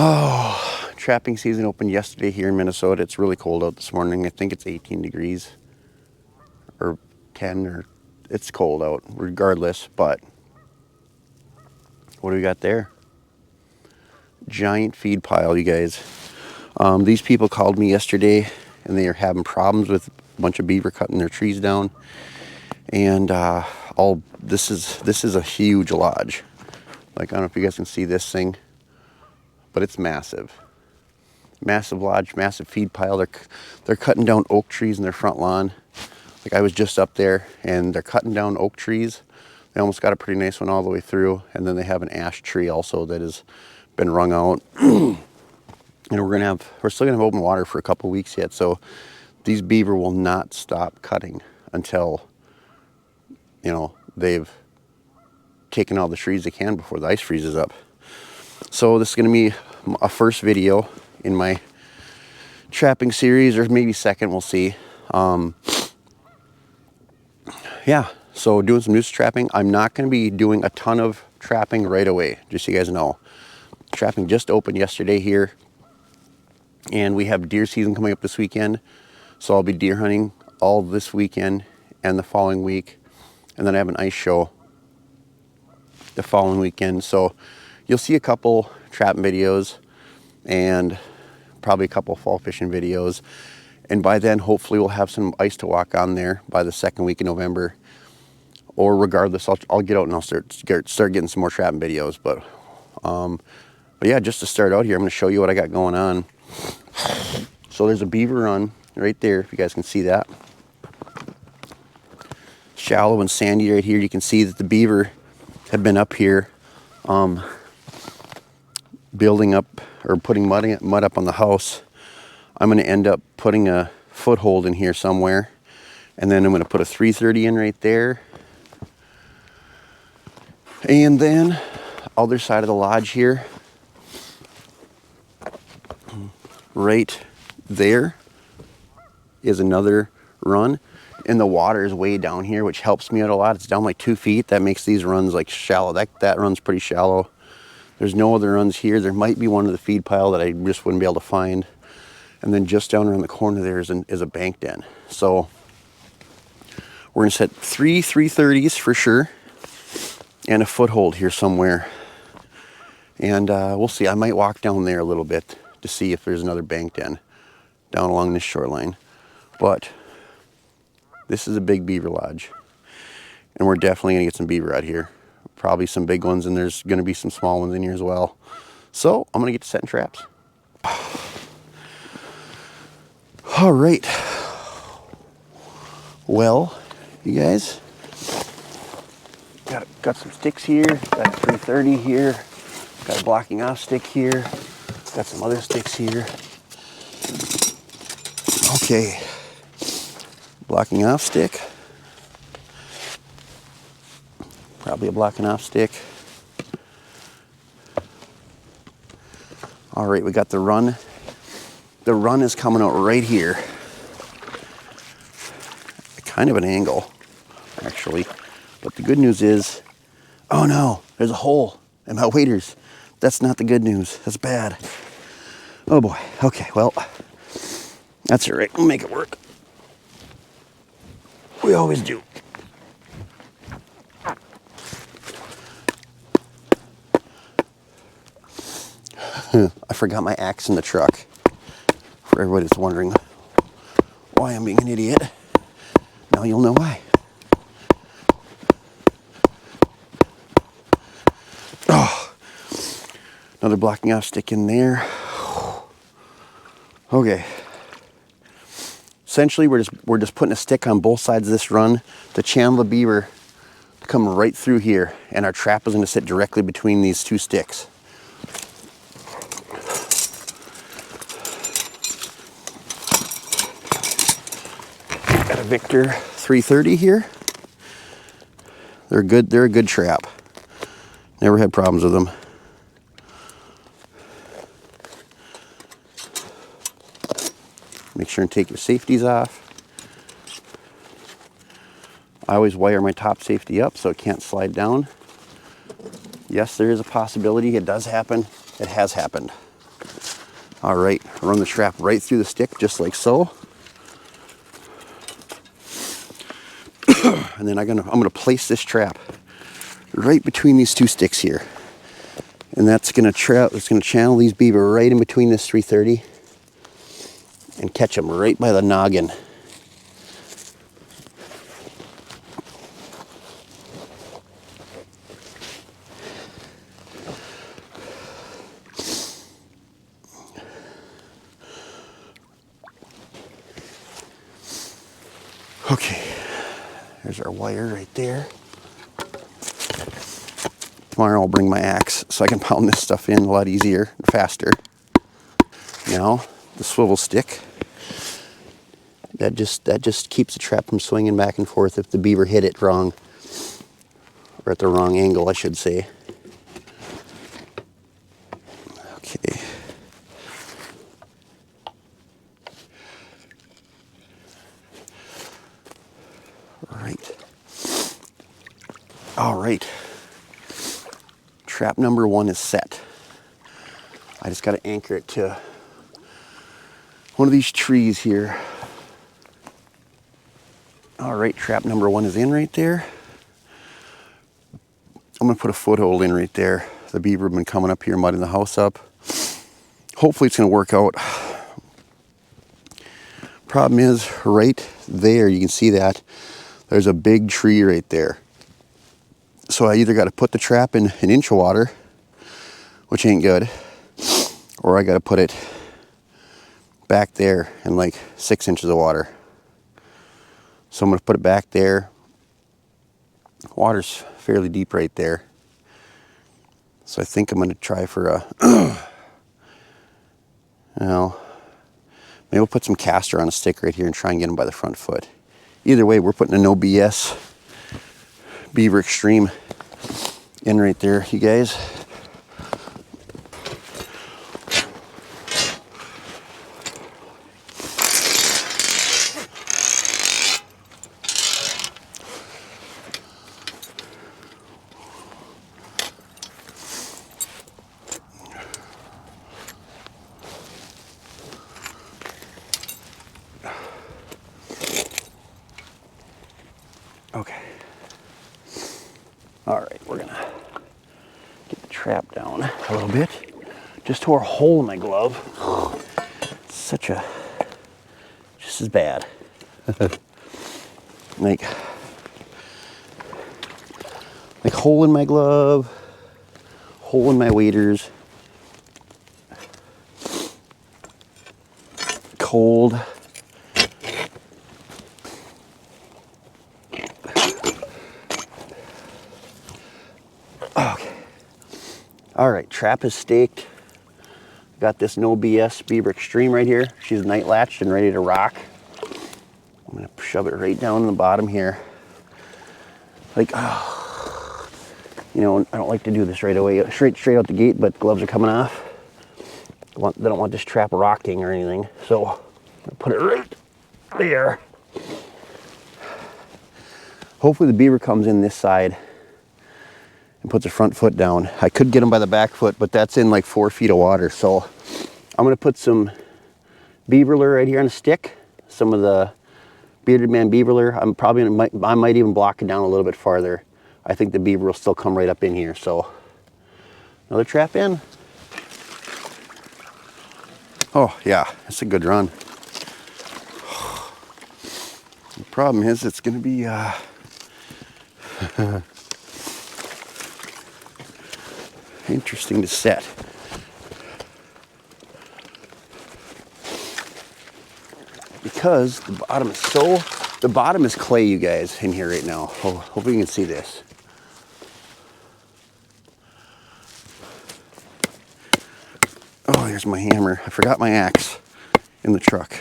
Oh, trapping season opened yesterday here in Minnesota. It's really cold out this morning. I think it's 18 degrees or 10, or it's cold out regardless. But what do we got there? Giant feed pile, you guys. These people called me yesterday and they are having problems with a bunch of beaver cutting their trees down. And this is a huge lodge. Like, I don't know if you guys can see this thing, but it's massive. Massive lodge, massive feed pile. They're cutting down oak trees in their front lawn. Like, I was just up there and they're cutting down oak trees. They almost got a pretty nice one all the way through, and then they have an ash tree also that has been wrung out. And we're still gonna have open water for a couple weeks yet, so these beaver will not stop cutting until, you know, they've taken all the trees they can before the ice freezes up. So this is gonna be a first video in my trapping series, or maybe second, we'll see. Yeah, so doing some noose trapping. I'm not gonna be doing a ton of trapping right away, just so you guys know. Trapping just opened yesterday here, and we have deer season coming up this weekend. So I'll be deer hunting all this weekend and the following week. And then I have an ice show the following weekend. So you'll see a couple trapping videos and probably a couple fall fishing videos. And by then, hopefully we'll have some ice to walk on there by the second week in November. Or regardless, I'll get out and I'll start getting some more trapping videos. But yeah, just to start out here, I'm gonna show you what I got going on. So there's a beaver run right there, if you guys can see that. Shallow and sandy right here. You can see that the beaver have been up here building up or putting mud up on the house. I'm going to end up putting a foothold in here somewhere, and then I'm going to put a 330 in right there. And then other side of the lodge here, right there is another run, and the water is way down here, which helps me out a lot. It's down like 2 feet. That makes these runs like shallow. That run's pretty shallow. There's no other runs here. There might be one in the feed pile that I just wouldn't be able to find. And then just down around the corner there is a bank den. So we're gonna set 330s for sure, and a foothold here somewhere. And we'll see. I might walk down there a little bit to see if there's another bank den down along this shoreline. But this is a big beaver lodge, and we're definitely gonna get some beaver out here. Probably some big ones, and there's gonna be some small ones in here as well. So I'm gonna get to setting traps. All right. Well, you guys, got some sticks here. Got a 330 here. Got a blocking off stick here. Got some other sticks here. Okay. Blocking off stick. Probably a blocking off stick. All right, we got the run. The run is coming out right here. Kind of an angle, actually. But the good news is, oh no, there's a hole in my waders. That's not the good news. That's bad. Oh boy. Okay, well, that's all right. We'll make it work. We always do. I forgot my axe in the truck. For everybody that's wondering why I'm being an idiot, now you'll know why. Oh, another blocking off stick in there. Okay. Essentially, we're just putting a stick on both sides of this run to channel the beaver to come right through here, and our trap is going to sit directly between these two sticks. Got a Victor 330 here. They're good. They're a good trap. Never had problems with them. Make sure and take your safeties off. I always wire my top safety up so it can't slide down. Yes, there is a possibility. It does happen. It has happened. All right, run the trap right through the stick, just like so. And then I'm gonna place this trap right between these two sticks here. And it's gonna channel these beaver right in between this 330 and catch them right by the noggin. Okay, there's our wire right there. Tomorrow I'll bring my axe so I can pound this stuff in a lot easier and faster. Now, the swivel stick, that just keeps the trap from swinging back and forth if the beaver hit it wrong, or at the wrong angle, I should say. Okay. All right. Trap number 1 is set. I just got to anchor it to one of these trees here. All right, trap number 1 is in right there. I'm gonna put a foothold in right there. The beaver have been coming up here, mudding the house up. Hopefully it's gonna work out. Problem is, right there, you can see that there's a big tree right there. So I either got to put the trap in an inch of water, which ain't good, or I got to put it back there in like 6 inches of water. So I'm going to put it back there. Water's fairly deep right there. So I think I'm going to try for a, well, maybe we'll put some caster on a stick right here and try and get him by the front foot. Either way, we're putting a no BS Beaver Extreme in right there, you guys. Okay. All right, we're gonna get the trap down a little bit. Just tore a hole in my glove. Just as bad. like hole in my glove, hole in my waders. Cold. Okay. All right, trap is staked. Got this no BS Beaver Extreme right here. She's night latched and ready to rock. I'm gonna shove it right down in the bottom here. Like, oh, you know, I don't like to do this right away, straight out the gate, but gloves are coming off. They don't want this trap rocking or anything, so I'm gonna put it right there. Hopefully the beaver comes in this side and puts a front foot down. I could get him by the back foot, but that's in like 4 feet of water. So I'm gonna put some beaver lure right here on a stick, some of the bearded man beaver lure. I might even block it down a little bit farther. I think the beaver will still come right up in here. So another trap in. Oh yeah, that's a good run. The problem is it's gonna be interesting to set. Because the bottom is clay, you guys, in here right now. Hopefully you can see this. Oh, here's my hammer. I forgot my axe in the truck.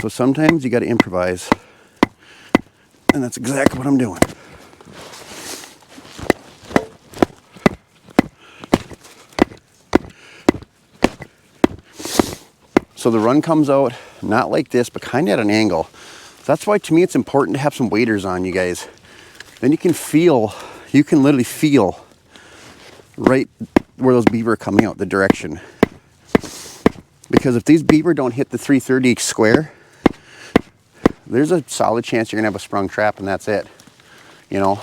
So sometimes you got to improvise. And that's exactly what I'm doing. So the run comes out not like this, but kind of at an angle. That's why to me it's important to have some waders on, you guys. Then you can literally feel right where those beaver are coming out, the direction. Because if these beaver don't hit the 330 square, there's a solid chance you're gonna have a sprung trap and that's it, you know.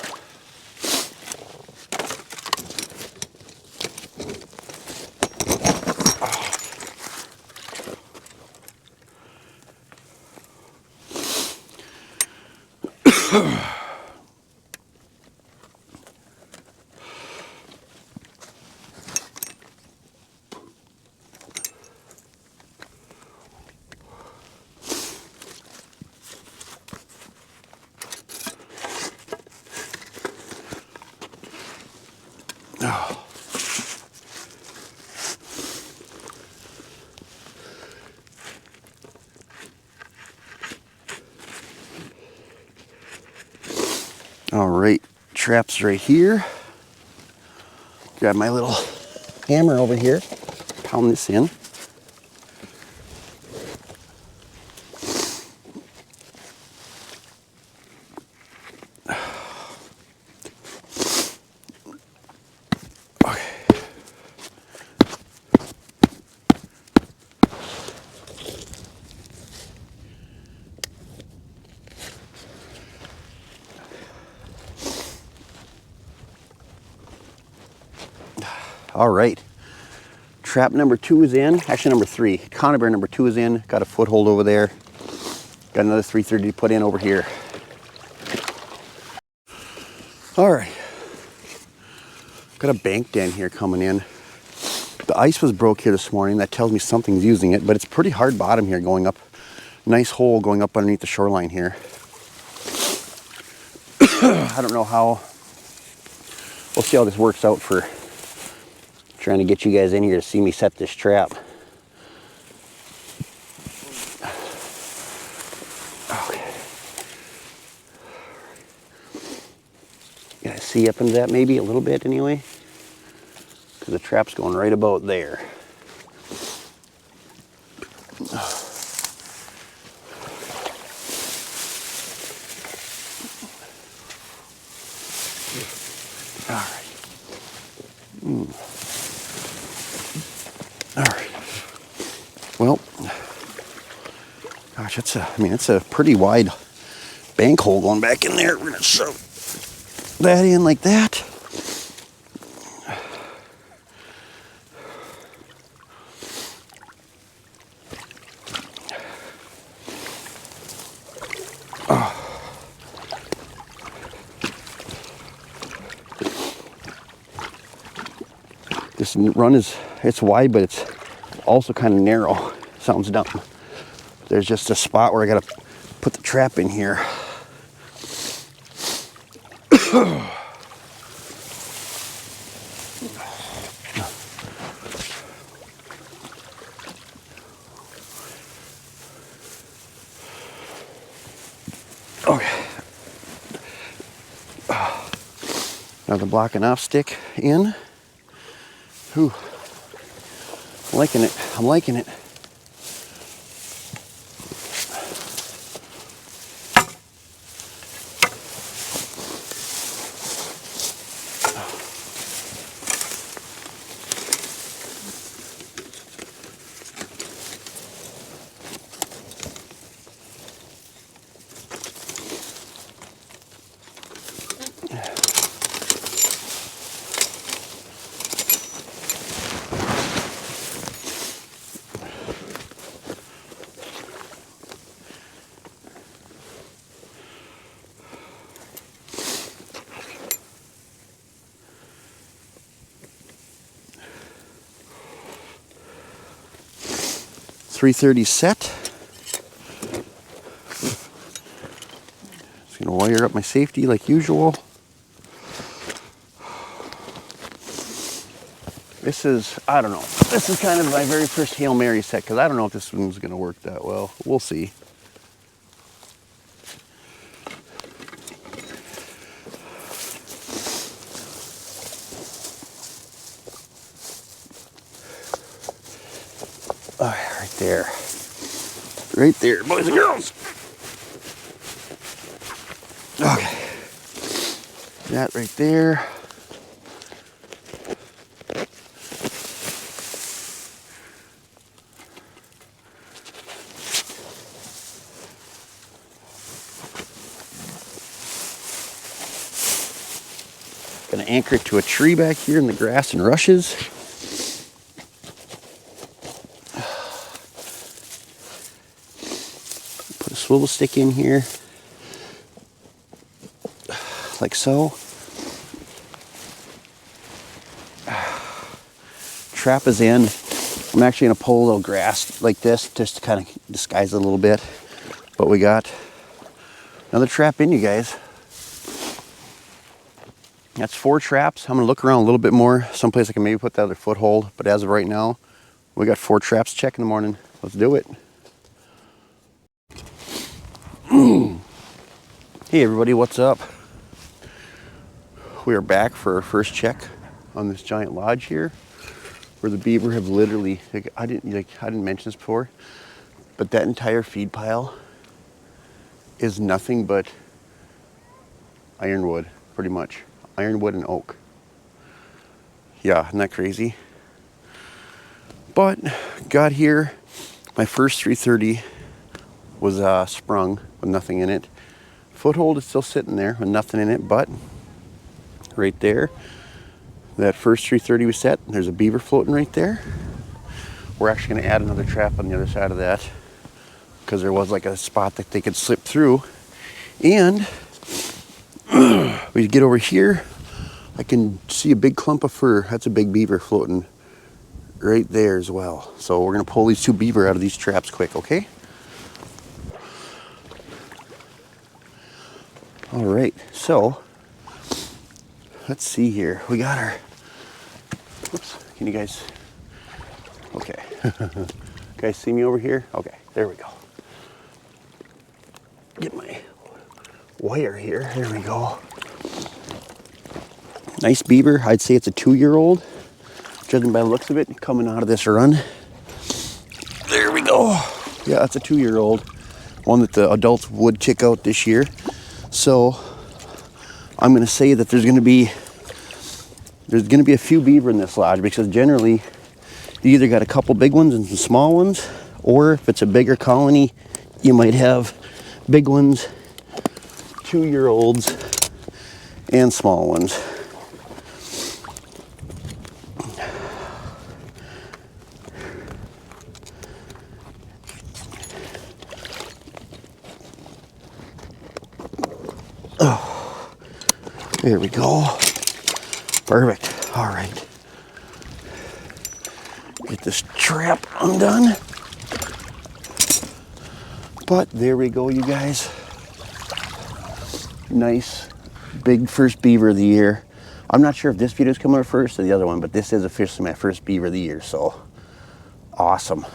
All right, traps right here. Grab my little hammer over here, pound this in. All right, trap number 2 is in, actually number 3. Conibear number 2 is in, got a foothold over there. Got another 330 to put in over here. All right, got a bank den here coming in. The ice was broke here this morning. That tells me something's using it, but it's pretty hard bottom here going up. Nice hole going up underneath the shoreline here. I don't know how, we'll see how this works out for trying to get you guys in here to see me set this trap. Okay. You guys see up into that maybe a little bit anyway? Because the trap's going right about there. All right. All right. Well, gosh, it's a pretty wide bank hole going back in there. We're gonna shove that in like that. This run it's wide, but it's also kind of narrow. Sounds dumb. There's just a spot where I gotta put the trap in here. Okay. Now the blocking off stick in. Ooh. I'm liking it. I'm liking it. .330 set. Just gonna wire up my safety like usual. This is, I don't know. This is kind of my very first Hail Mary set because I don't know if this one's gonna work that well. We'll see. All right, right there. Right there, boys and girls. Okay. That right there. Gonna anchor it to a tree back here in the grass and rushes. Put a swivel stick in here, like so. Trap is in. I'm actually gonna pull a little grass like this just to kind of disguise it a little bit. But we got another trap in, you guys. That's 4 traps. I'm gonna look around a little bit more. Someplace I can maybe put the other foothold. But as of right now, we got 4 traps to check in the morning. Let's do it. Hey everybody, what's up? We are back for our first check on this giant lodge here, where the beaver have literally, I didn't mention this before, but that entire feed pile is nothing but ironwood, pretty much. Ironwood and oak. Yeah, isn't that crazy? But got here, my first 330 was sprung with nothing in it. Foothold is still sitting there with nothing in it, but right there, that first 330 we set, there's a beaver floating right there. We're actually gonna add another trap on the other side of that because there was like a spot that they could slip through. And we get over here, I can see a big clump of fur. That's a big beaver floating right there as well. So we're gonna pull these 2 beaver out of these traps quick, okay? All right, so let's see here. We got our, whoops, can you guys, okay. Guys see me over here? Okay, there we go. Get my wire here, there we go. Nice beaver. I'd say it's a 2-year-old, judging by the looks of it, coming out of this run. There we go. Yeah, that's a 2-year-old. One that the adults would kick out this year. So I'm gonna say that there's gonna be a few beaver in this lodge, because generally you either got a couple big ones and some small ones, or if it's a bigger colony, you might have big ones, 2-year-olds, and small ones. Oh, there we go. Perfect. All right. Get this trap undone. But there we go, you guys. Nice, big first beaver of the year. I'm not sure if this video's coming out first or the other one, but this is officially my first beaver of the year, so awesome.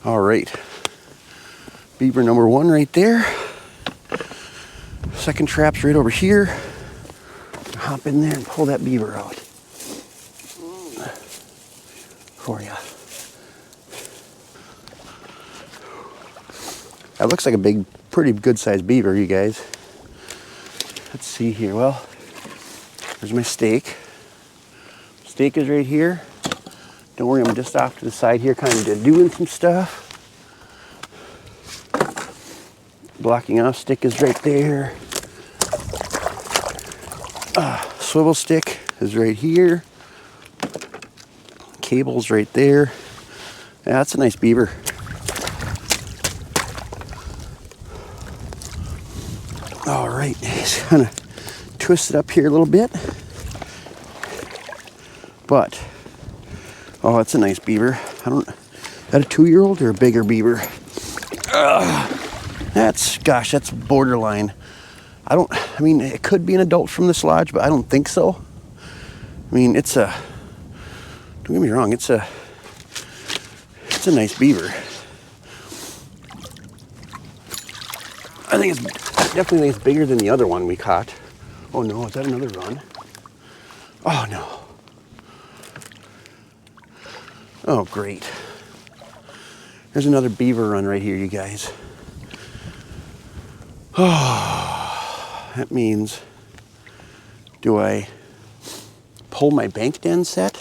All right. Beaver number 1 right there. Second trap's right over here. Hop in there and pull that beaver out for you. That looks like a big, pretty good sized beaver, you guys. Let's see here. Well, there's my stake. Stake is right here. Don't worry, I'm just off to the side here, kind of doing some stuff. Blocking off stick is right there. Swivel stick is right here. Cable's right there. Yeah, that's a nice beaver. All right, just kind of twist it up here a little bit. But, oh, that's a nice beaver. Is that a 2-year-old or a bigger beaver? That's borderline. I mean, it could be an adult from this lodge, but I don't think so. I mean, don't get me wrong, it's a nice beaver. I definitely think it's bigger than the other one we caught. Oh no, is that another run? Oh no. Oh great. There's another beaver run right here, you guys. Oh, that means, do I pull my bank den set?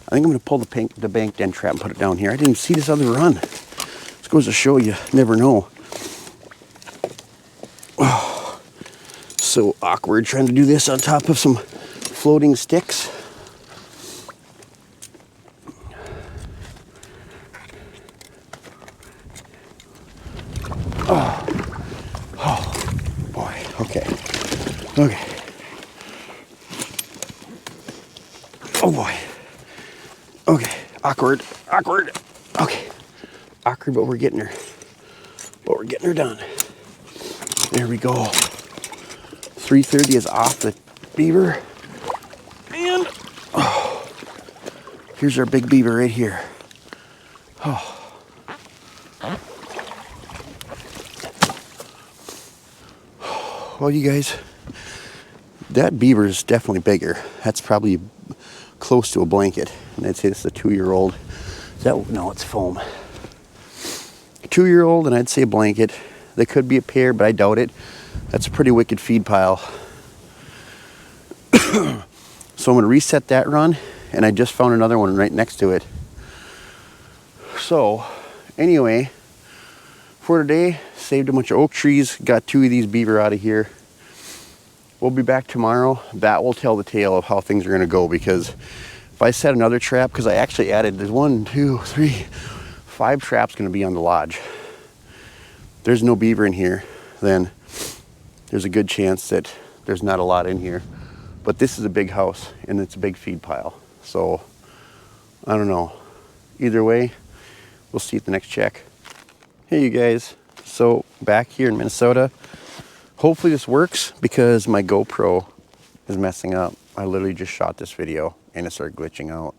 I think I'm going to pull the bank den trap and put it down here. I didn't see this other run. This goes to show you, never know. So awkward trying to do this on top of some floating sticks. Oh boy, okay. Oh boy. Okay, awkward. Okay, awkward, but we're getting her. Done. There we go. 330 is off the beaver. And here's our big beaver right here. Well, you guys, that beaver is definitely bigger. That's probably close to a blanket. And I'd say this is a 2-year-old. No, it's foam. 2-year-old, and I'd say a blanket. They could be a pair, but I doubt it. That's a pretty wicked feed pile. So I'm going to reset that run, and I just found another one right next to it. So anyway, for today, saved a bunch of oak trees, got 2 of these beaver out of here. We'll be back tomorrow. That will tell the tale of how things are going to go, because if I set another trap, because I actually added, there's 1, 2, 3, 5 traps going to be on the lodge. There's no beaver in here, then there's a good chance that there's not a lot in here. But this is a big house, and it's a big feed pile. So, I don't know. Either way, we'll see at the next check. Hey, you guys. So, back here in Minnesota, hopefully this works, because my GoPro is messing up. I literally just shot this video, and it started glitching out.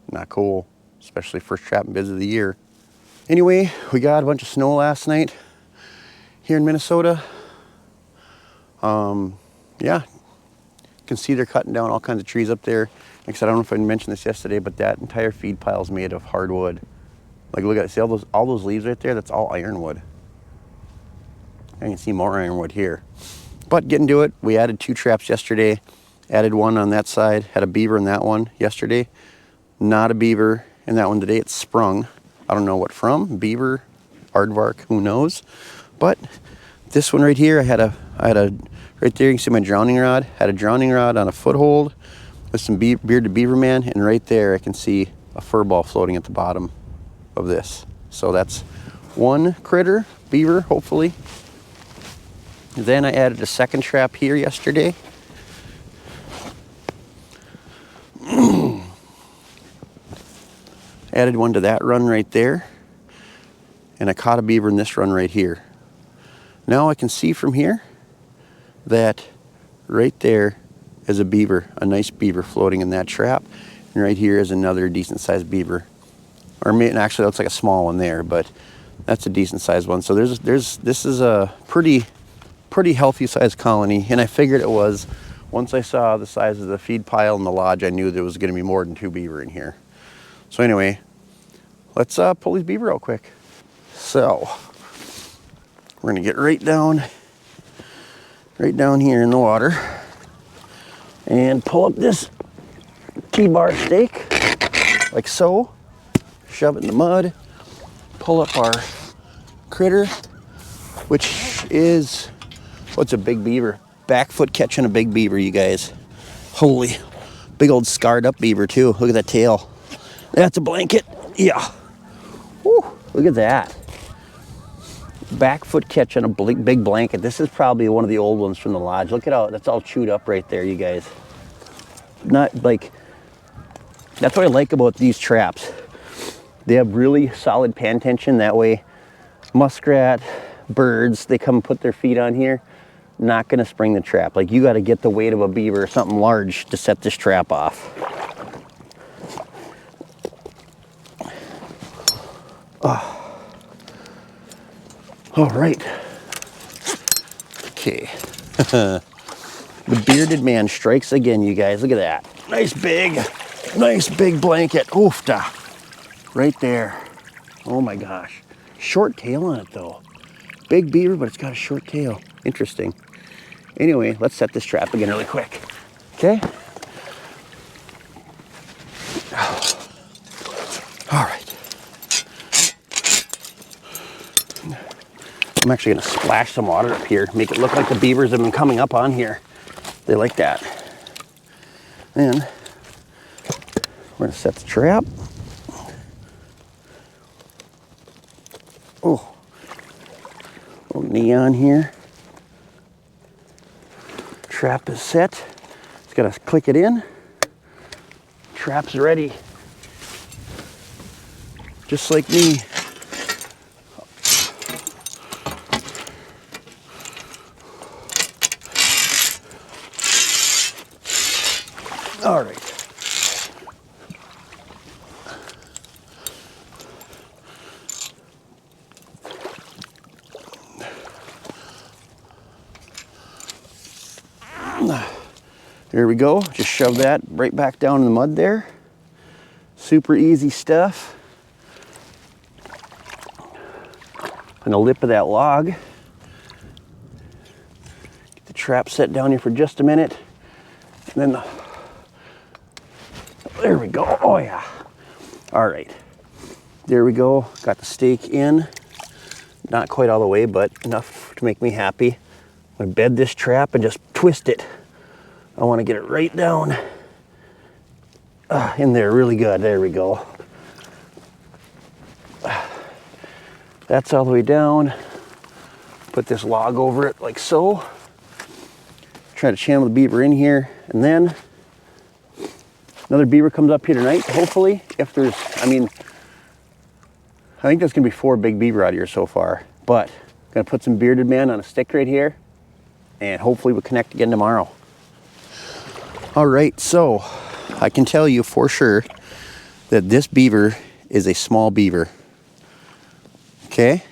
Not cool, especially first trapping visit of the year. Anyway, we got a bunch of snow last night here in Minnesota. Yeah, you can see they're cutting down all kinds of trees up there. Like I said, I don't know if I mentioned this yesterday, but that entire feed pile is made of hardwood. Like, look at it, see all those leaves right there? That's all ironwood. I can see more ironwood here. But getting to it, we added 2 traps yesterday. Added 1 on that side, had a beaver in that one yesterday. Not a beaver in that one today, it's sprung. I don't know what from, beaver, aardvark, who knows. But this one right here, I had a right there you can see my drowning rod. Had a drowning rod on a foothold with some bearded beaver man, and right there I can see a fur ball floating at the bottom of this. So that's 1 critter, beaver, hopefully. Then I added a 2nd trap here yesterday. Added 1 to that run right there, and I caught a beaver in this run right here. Now I can see from here that right there is a beaver, a nice beaver floating in that trap, and right here is another decent sized beaver. Or maybe, actually, it looks like a small one there, but that's a decent sized one. So this is a pretty healthy sized colony, and I figured it was. Once I saw the size of the feed pile in the lodge, I knew there was going to be more than 2 beaver in here. So anyway, let's pull these beaver out quick. So we're going to get right down here in the water and pull up this T-bar stake like so. Shove it in the mud. Pull up our critter, which is, what's a big beaver? Back foot catching a big beaver, you guys. Holy, big old scarred up beaver too. Look at that tail. That's a blanket. Yeah. Whew, look at that. Back foot catch on a big blanket. This is probably one of the old ones from the lodge. Look at how that's all chewed up right there, you guys. Not like, that's what I like about these traps. They have really solid pan tension. That way, muskrat, birds, they come and put their feet on here. Not gonna spring the trap. Like, you gotta get the weight of a beaver or something large to set this trap off. Oh. All right. Okay. The bearded man strikes again, you guys. Look at that. Nice big blanket. Oofta. Right there. Oh my gosh. Short tail on it though. Big beaver, but it's got a short tail. Interesting. Anyway, let's set this trap again really quick. Okay? All right. I'm actually gonna splash some water up here, make it look like the beavers have been coming up on here. They like that. Then we're gonna set the trap. Oh, little neon here. Trap is set. Just gotta click it in. Trap's ready. Just like me. All right. There we go. Just shove that right back down in the mud there. Super easy stuff. On the lip of that log. Get the trap set down here for just a minute. And then there we go. Oh yeah. All right. There we go. Got the stake in. Not quite all the way, but enough to make me happy. I'm gonna bed this trap and just twist it. I want to get it right down in there really good. There we go. That's all the way down. Put this log over it like so. Try to channel the beaver in here, and then another beaver comes up here tonight, hopefully. If there's, I think there's gonna be 4 big beaver out here so far, but I'm gonna put some bearded man on a stick right here, and hopefully we'll connect again tomorrow. All right, so I can tell you for sure that this beaver is a small beaver. Okay,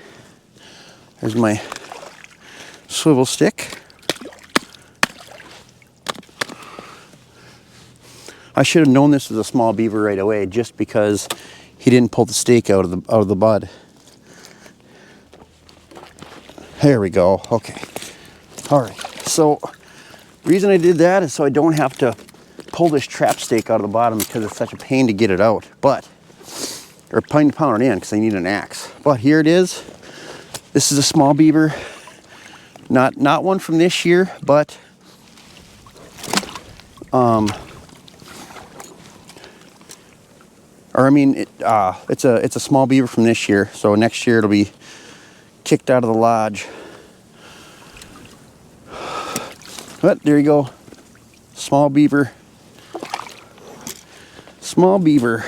there's my swivel stick. I should have known this was a small beaver right away, just because he didn't pull the stake out of the bud. There we go. Okay. All right. So the reason I did that is so I don't have to pull this trap stake out of the bottom, because it's such a pain to get it out. Or pain to pound it in, because I need an axe. But here it is. This is a small beaver. Not one from this year, but it's a small beaver from this year. So next year it'll be kicked out of the lodge. But there you go. Small beaver. Small beaver.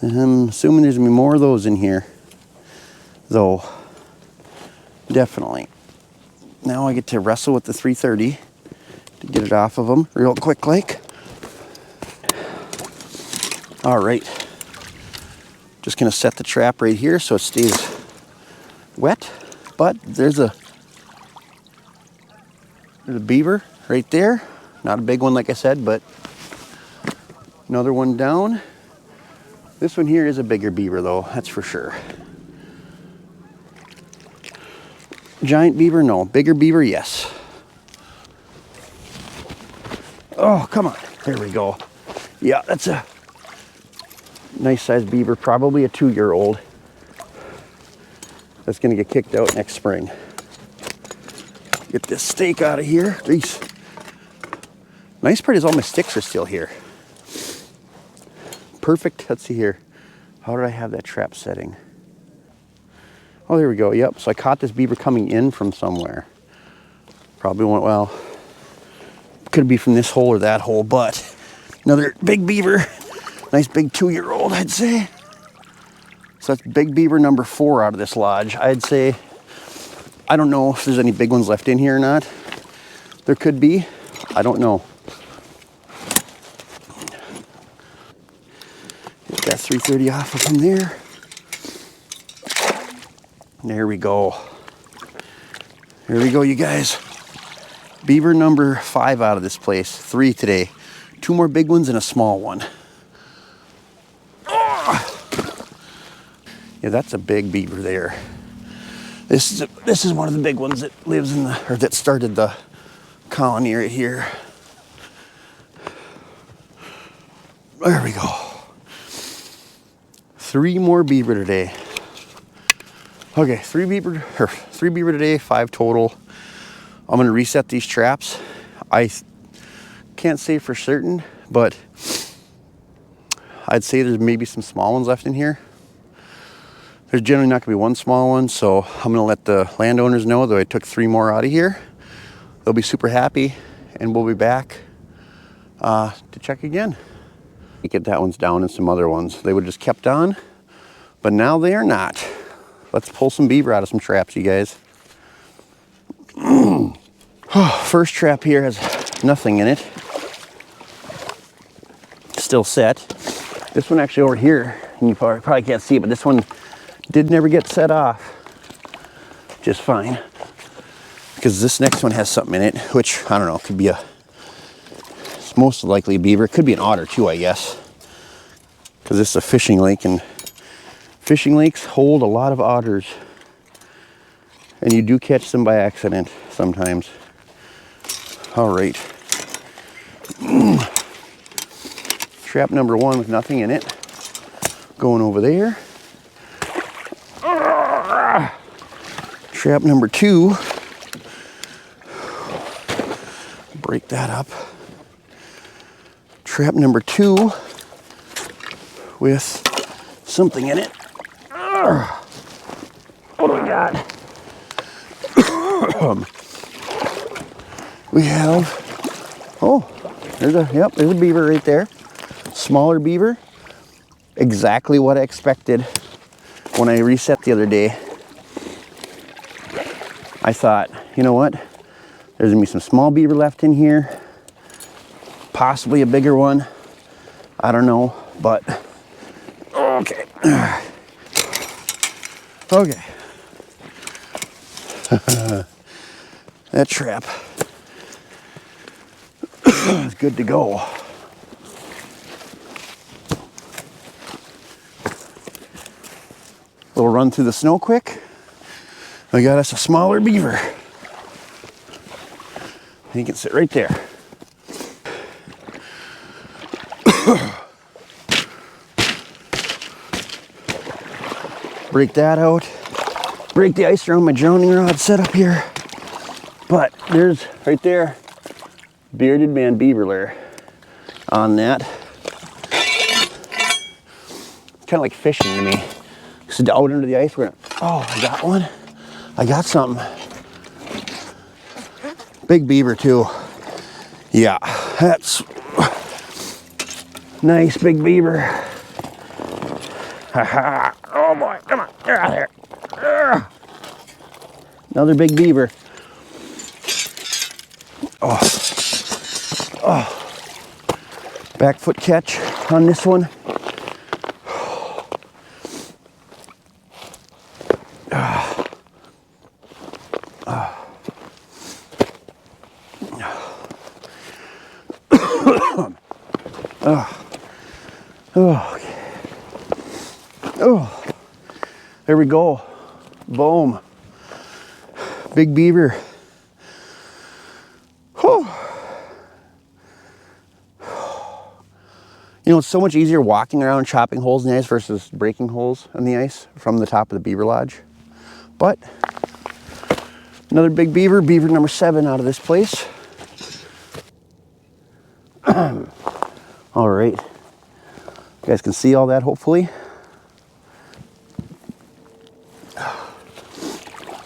I'm assuming there's gonna be more of those in here, though. Definitely. Now I get to wrestle with the 330 to get it off of them real quick like. All right. Just gonna set the trap right here so it stays wet. But there's a beaver right there. Not a big one like I said, but another one down. This one here is a bigger beaver though, that's for sure. Giant beaver, no. Bigger beaver, yes. Oh, come on. There we go. Yeah, that's a nice sized beaver, probably a 2-year-old. That's gonna get kicked out next spring. Get this stake out of here. Jeez. Nice part is all my sticks are still here. Perfect. Let's see here. How did I have that trap setting? Oh, there we go. Yep. So I caught this beaver coming in from somewhere. Probably went, well, could be from this hole or that hole, but another big beaver. Nice big 2-year-old, I'd say. So that's big beaver number 4 out of this lodge. I'd say, I don't know if there's any big ones left in here or not. There could be. I don't know. Get that 330 off of him there. There we go. There we go, you guys. Beaver number 5 out of this place. 3 today. 2 more big ones and a small one. Oh! Yeah, that's a big beaver there. This is one of the big ones that lives in the, or that started the colony right here. There we go. 3 more beaver today. Okay, three beaver today, 5 total. I'm gonna reset these traps. I can't say for certain, but I'd say there's maybe some small ones left in here. There's generally not gonna be one small one, so I'm gonna let the landowners know that I took 3 more out of here. They'll be super happy, and we'll be back to check again. Get that one's down and some other ones. They would just kept on, but now they are not. Let's pull some beaver out of some traps, you guys. First trap here has nothing in it. Still set. This one actually over here, and you probably can't see it, but this one did never get set off just fine, because this next one has something in it, which I don't know, could be it's most likely a beaver. It could be an otter too, I guess, because this is a fishing lake, and fishing lakes hold a lot of otters, and you do catch them by accident sometimes. All right. Trap number 1 with nothing in it. Going over there. Trap number 2. Break that up. Trap number 2 with something in it. What do we got? We have, oh, there's a beaver right there. Smaller beaver. Exactly what I expected when I reset the other day. I thought, you know what? There's gonna be some small beaver left in here. Possibly a bigger one. I don't know, but okay. Okay. That trap is good to go. Little run through the snow quick. I got us a smaller beaver. He can sit right there. Break that out. Break the ice around my drowning rod setup here. But there's, right there, bearded man beaver on that. It's kind of like fishing to me. So out under the ice, we're gonna, oh, I got one. I got something. Big beaver too. Yeah, that's nice big beaver. Ha. Oh boy, come on, get out of here. Another big beaver. Oh. Back foot catch on this one. Oh, there we go. Boom. Big beaver. Whew. You know, it's so much easier walking around chopping holes in the ice versus breaking holes in the ice from the top of the beaver lodge. But another big beaver, beaver number 7 out of this place. All right. You guys can see all that, hopefully.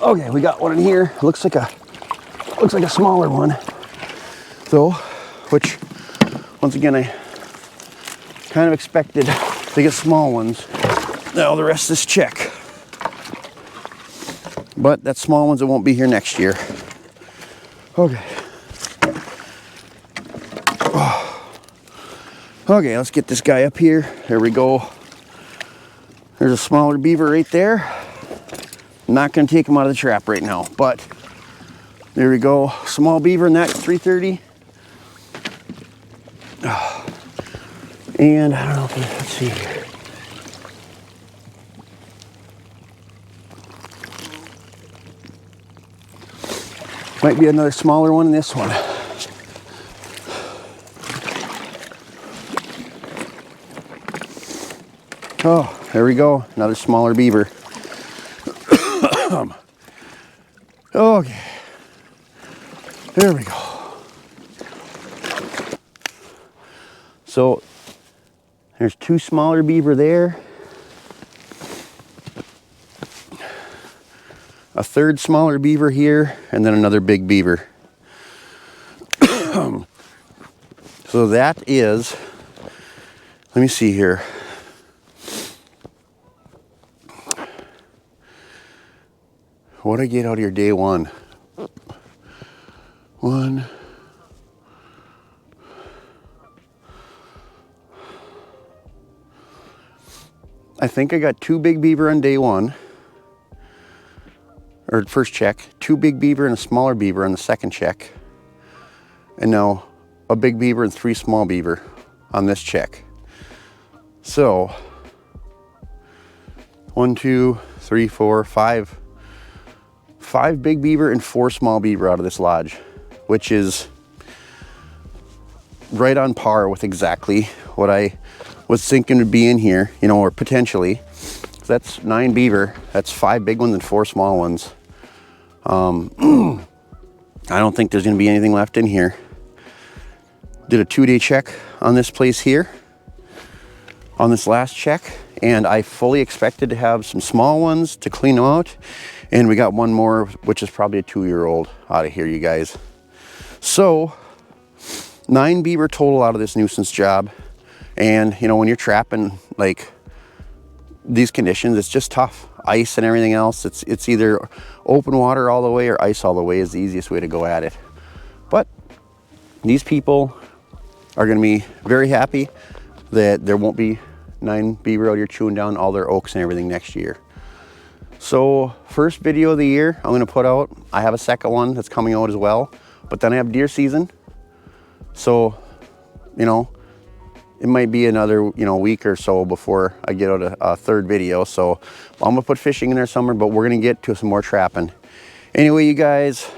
Okay, we got one in here. Looks like a smaller one, though, which once again I kind of expected to get small ones. Now the rest is check. But that small ones that won't be here next year. Okay. Okay, let's get this guy up here. There we go. There's a smaller beaver right there. I'm not gonna take him out of the trap right now, but there we go. Small beaver in that 330. And I don't know if let's see here. Might be another smaller one in this one. Oh, there we go. Another smaller beaver. Okay. There we go. So there's 2 smaller beaver there. A 3rd smaller beaver here, and then another big beaver. So that is, let me see here. What'd I get out of here day 1? 1. I think I got 2 big beaver on day 1. Or first check. 2 big beaver and a smaller beaver on the second check. And now a big beaver and 3 small beaver on this check. So 1, 2, 3, 4, 5. 5 big beaver and 4 small beaver out of this lodge, which is right on par with exactly what I was thinking would be in here, you know, or potentially. So that's 9 beaver. That's 5 big ones and 4 small ones. I don't think there's going to be anything left in here. Did a 2-day check on this place here, on this last check, and I fully expected to have some small ones to clean them out. And we got 1 more, which is probably a 2-year-old out of here, you guys. So 9 beaver total out of this nuisance job. And you know, when you're trapping like these conditions, it's just tough. Ice and everything else, it's either open water all the way or ice all the way is the easiest way to go at it. But these people are going to be very happy that there won't be 9 beaver out here chewing down all their oaks and everything next year. So first video of the year I'm going to put out. I have a second one that's coming out as well, but then I have deer season. So, you know, it might be another, you know, week or so before I get out a 3rd video. So I'm gonna put fishing in there somewhere, but we're gonna get to some more trapping. Anyway, you guys,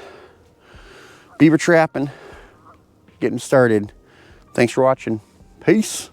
beaver trapping, getting started. Thanks for watching. Peace.